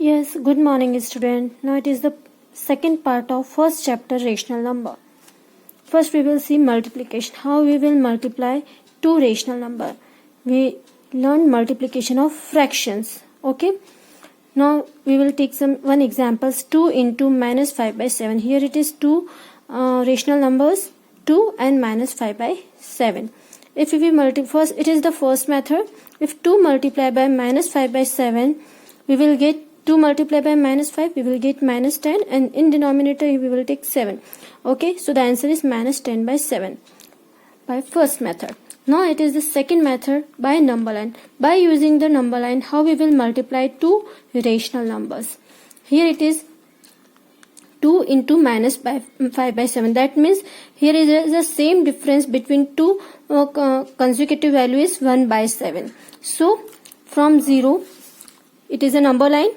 Yes, good morning student. Now it is the second part of first chapter rational number. First we will see multiplication. How we will multiply two rational number. We learned multiplication of fractions. Okay. Now we will take one examples. 2 into minus 5 by 7. Here it is two rational numbers 2 and minus 5 by 7. If we multiply first, it is the first method. If 2 multiplied by minus 5 by 7, we will get 2 multiplied by minus 5, we will get minus 10, and in denominator we will take 7. Okay, so the answer is minus 10 by 7 by first method. Now it is the second method by number line. By using the number line, how we will multiply two rational numbers. Here it is 2 into minus 5 by 7. That means here is the same difference between two consecutive values is 1 by 7. So from 0, it is a number line.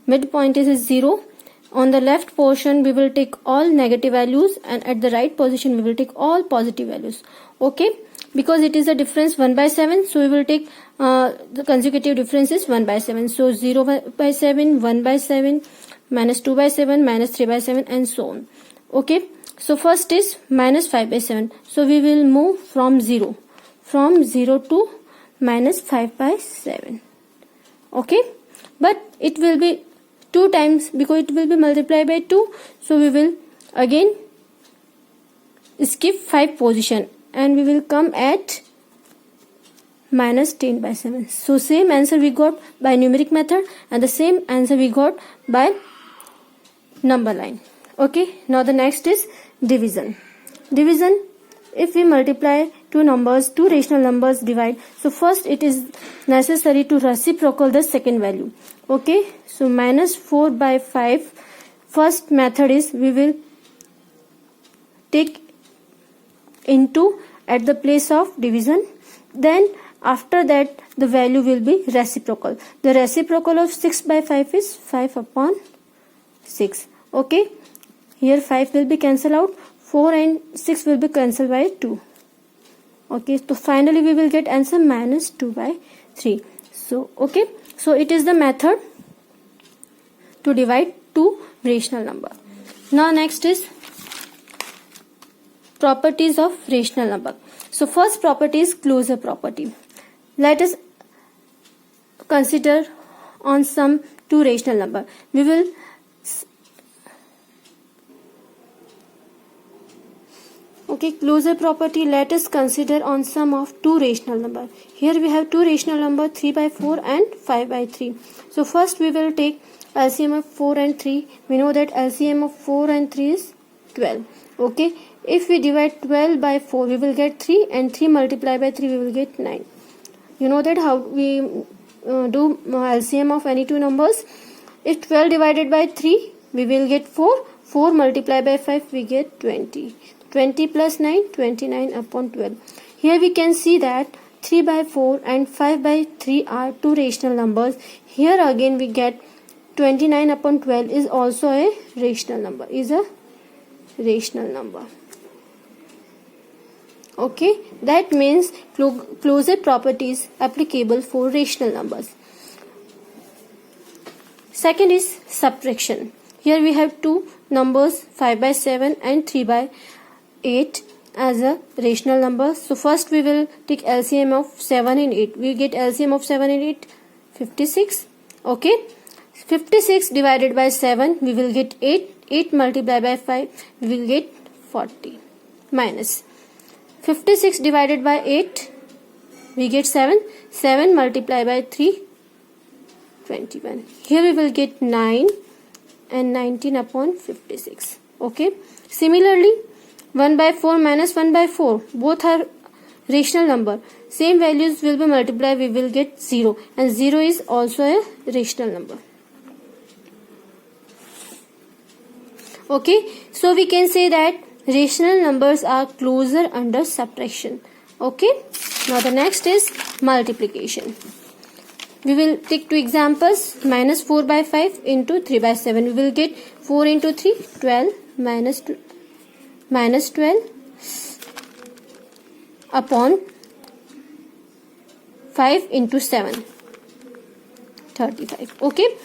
Midpoint is 0. On the left portion we will take all negative values, and at the right position we will take all positive values. Okay, because it is a difference 1 by 7, so we will take the consecutive difference is 1 by 7. So 0 by 7, 1 by 7, minus 2 by 7, minus 3 by 7, and so on. Okay, so first is minus 5 by 7. So we will move from 0 to minus 5 by 7. Okay, but it will be 2 times because it will be multiplied by 2. So we will again skip 5 position and we will come at minus 10 by 7. So same answer we got by numeric method and the same answer we got by number line. Okay, now the next is division. Division, if we multiply two rational numbers divide. So first it is necessary to reciprocal the second value. Okay, so minus 4 by 5. First method is we will take into at the place of division. Then after that the value will be reciprocal. The reciprocal of 6 by 5 is 5 upon 6. Okay, here 5 will be cancelled out. 4 and 6 will be cancelled by 2. Okay, so finally we will get answer minus 2 by 3. So okay, so it is the method to divide two rational number. Now next is properties of rational number. So first property is closure property. Let us consider on some two rational number. We will closure property, let us consider on sum of two rational number. Here we have two rational number 3 by 4 and 5 by 3. So first we will take LCM of 4 and 3. We know that LCM of 4 and 3 is 12. Okay, if we divide 12 by 4 we will get 3, and 3 multiplied by 3 we will get 9. You know that how we do LCM of any two numbers. If 12 divided by 3 we will get 4. 4 multiplied by 5 we get 20. 20 plus 9, 29 upon 12. Here we can see that 3 by 4 and 5 by 3 are two rational numbers. Here again we get 29 upon 12 is also a rational number. Okay, that means closure property is applicable for rational numbers. Second is subtraction. Here we have two numbers 5 by 7 and 3 by 8 as a rational number. So first we will take LCM of 7 and 8. We get LCM of 7 and 8 56. Okay, 56 divided by 7 we will get 8. 8 multiplied by 5 we will get 40. Minus 56 divided by 8 we get 7. 7 multiplied by 3 21. Here we will get 9 and 19 upon 56. Okay, similarly 1 by 4 minus 1 by 4, both are rational number. Same values will be multiplied, we will get 0, and 0 is also a rational number. Okay, so we can say that rational numbers are closer under subtraction. Okay, now the next is multiplication. We will take two examples. Minus 4 by 5 into 3 by 7. We will get 4 into 3, 12, minus 12 upon 5 into 7, 35. Okay,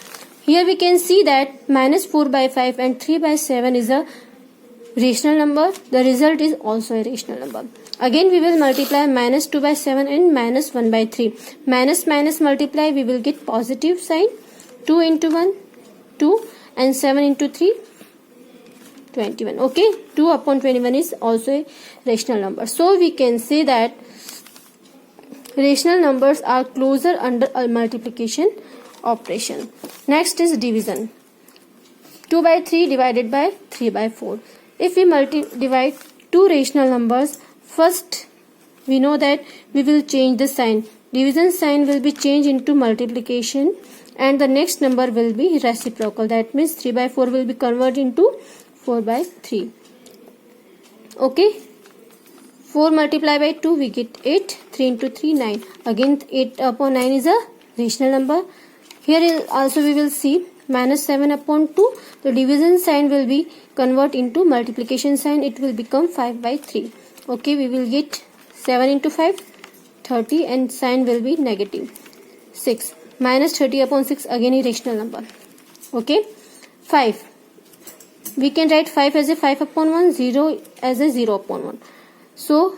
Here we can see that minus 4 by 5 and 3 by 7 is a rational number. The result is also a rational number. Again we will multiply minus 2 by 7 and minus 1 by 3. Minus minus multiply, we will get positive sign. 2 into 1, 2, and 7 into 3, 21. Okay, 2 upon 21 is also a rational number. So we can say that rational numbers are closer under a multiplication operation. Next is division. 2 by 3 divided by 3 by 4. If we divide two rational numbers, first we know that we will change the sign. Division sign will be changed into multiplication and the next number will be reciprocal. That means 3 by 4 will be converted into 4 by 3. Okay. 4 multiplied by 2 we get 8. 3 into 3 9. Again 8 upon 9 is a rational number. Here also we will see minus 7 upon 2. The division sign will be convert into multiplication sign. It will become 5 by 3. Okay, we will get 7 into 5 30 and sign will be negative. 6 minus 30 upon 6, again a rational number. Okay, 5. We can write 5 as a 5 upon 1, 0 as a 0 upon 1. So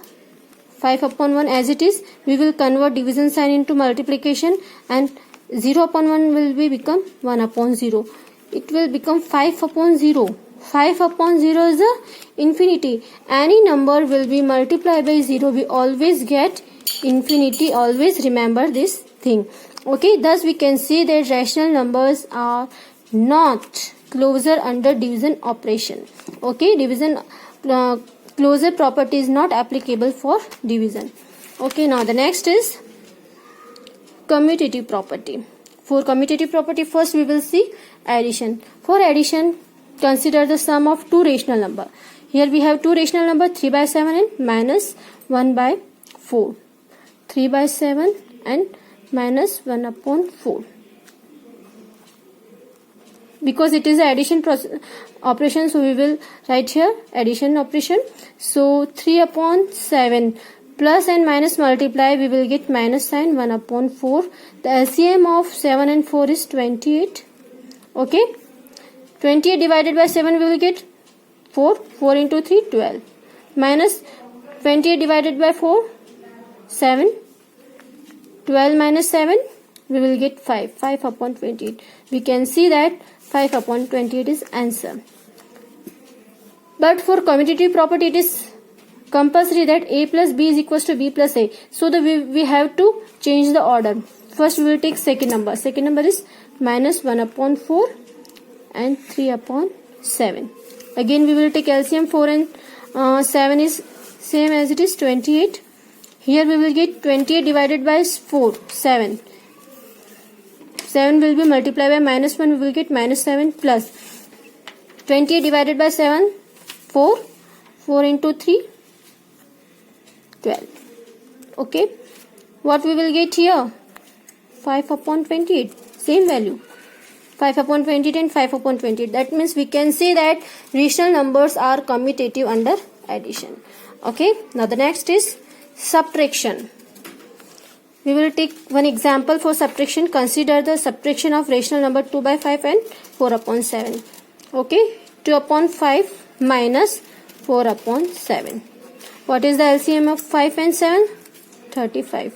5 upon 1 as it is, we will convert division sign into multiplication and 0 upon 1 will be become 1 upon 0. It will become 5 upon 0. 5 upon 0 is a infinity. Any number will be multiplied by 0. We always get infinity. Always remember this thing. Okay, thus we can say that rational numbers are not closer under division operation. Okay, division closure property is not applicable for division. Okay, now the next is commutative property. For commutative property, first we will see addition. For addition, consider the sum of two rational number. Here we have two rational number, 3 by 7 and minus 1 by 4. 3 by 7 and minus 1 upon 4. Because it is an addition operation, so we will write here addition operation. So 3 upon 7 plus and minus multiply, we will get minus sign 1 upon 4. The LCM of 7 and 4 is 28. Okay, 28 divided by 7 we will get 4. 4 into 3, 12. Minus 28 divided by 4, 7. 12 minus 7, we will get 5. 5 upon 28. We can see that 5 upon 28 is answer. But for commutative property, it is compulsory that a plus b is equals to b plus a. So we have to change the order. First we will take second number. Second number is minus 1 upon 4 and 3 upon 7. Again we will take LCM. 4 and 7 is same as it is 28. Here we will get 28 divided by 4, 7. 7 will be multiplied by minus 1, we will get minus 7 plus 28 divided by 7, 4. 4 into 3, 12. Okay, what we will get here? 5 upon 28, same value. 5 upon 28 and 5 upon 28. That means we can say that rational numbers are commutative under addition. Okay, now the next is subtraction. We will take one example for subtraction. Consider the subtraction of rational number 2 by 5 and 4 upon 7. Okay, 2 upon 5 minus 4 upon 7. What is the LCM of 5 and 7? 35.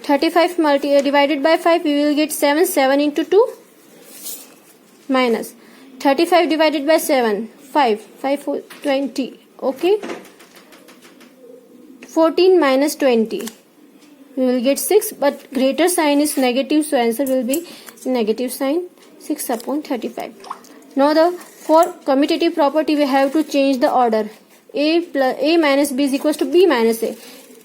35 divided by 5, we will get 7. 7 into 2 minus 35 divided by 7, 5. 5 for 20. Okay, 14 minus 20. We will get 6, but greater sign is negative, so answer will be negative sign. 6 upon 35. Now for commutative property we have to change the order. A minus b is equals to b minus a.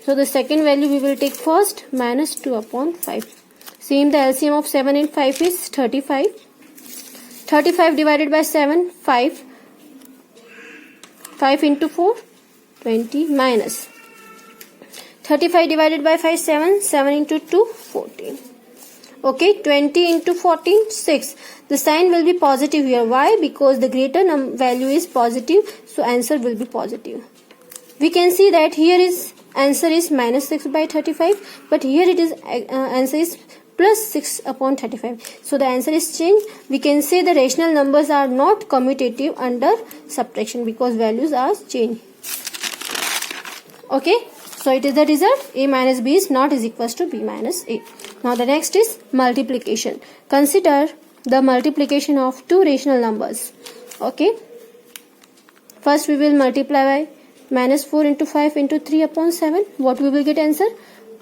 So the second value we will take first, minus 2 upon 5. Same, the LCM of 7 and 5 is 35. 35 divided by 7, 5. 5 into 4, 20 minus 35 divided by 5, 7. 7 into 2, 14. Okay, 20 into 14, 6. The sign will be positive here. Why? Because the greater value is positive, so answer will be positive. We can see that here is answer is minus 6 by 35, but here it is answer is plus 6 upon 35. So the answer is changed. We can say the rational numbers are not commutative under subtraction because values are changed. Okay, so it is the result. A minus B is not is equals to B minus A. Now the next is multiplication. Consider the multiplication of two rational numbers. Okay, first we will multiply by minus 4 into 5 into 3 upon 7. What we will get answer?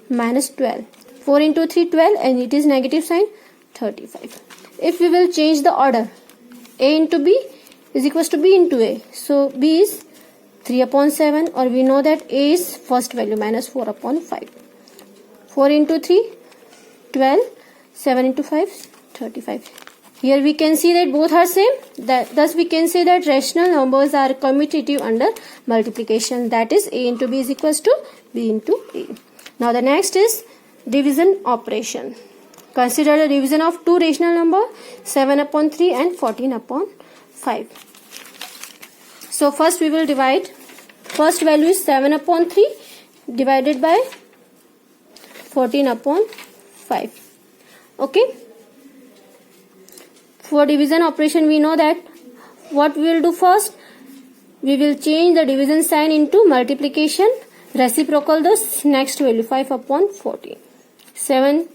Minus 12. 4 into 3, 12, and it is negative sign, 35. If we will change the order, A into B is equals to B into A. So B is 3 upon 7, or we know that A is first value, minus 4 upon 5. 4 into 3, 12, 7 into 5, 35. Here we can see that both are same. Thus we can say that rational numbers are commutative under multiplication. That is A into B is equals to B into A. Now the next is division operation. Consider the division of two rational number, 7 upon 3 and 14 upon 5. So first we will divide. First value is 7 upon 3 divided by 14 upon 5. Okay. For division operation, we know that what we will do first, we will change the division sign into multiplication, reciprocal the next value, 5 upon 14. 7,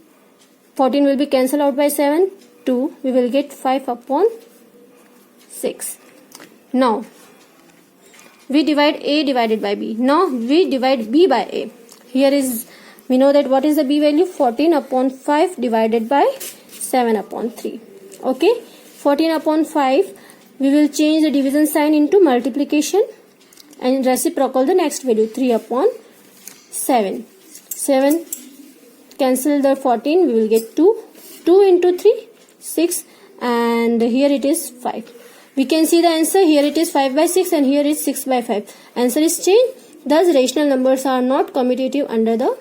14 will be cancelled out by 7, 2, we will get 5 upon 6. Now, we divide A divided by B. Now, we divide B by A. Here is, we know that what is the B value? 14 upon 5 divided by 7 upon 3. Okay, 14 upon 5, we will change the division sign into multiplication and reciprocal the next value, 3 upon 7. 7 cancel the 14, we will get 2. 2 into 3, 6, and here it is 5. We can see the answer. Here it is 5 by 6 and here is 6 by 5. Answer is changed. Thus rational numbers are not commutative under the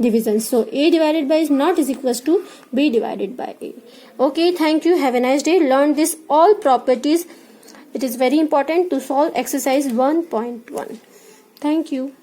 division. So A divided by is not is equals to B divided by A. Okay, thank you. Have a nice day. Learn this all properties. It is very important to solve exercise 1.1. Thank you.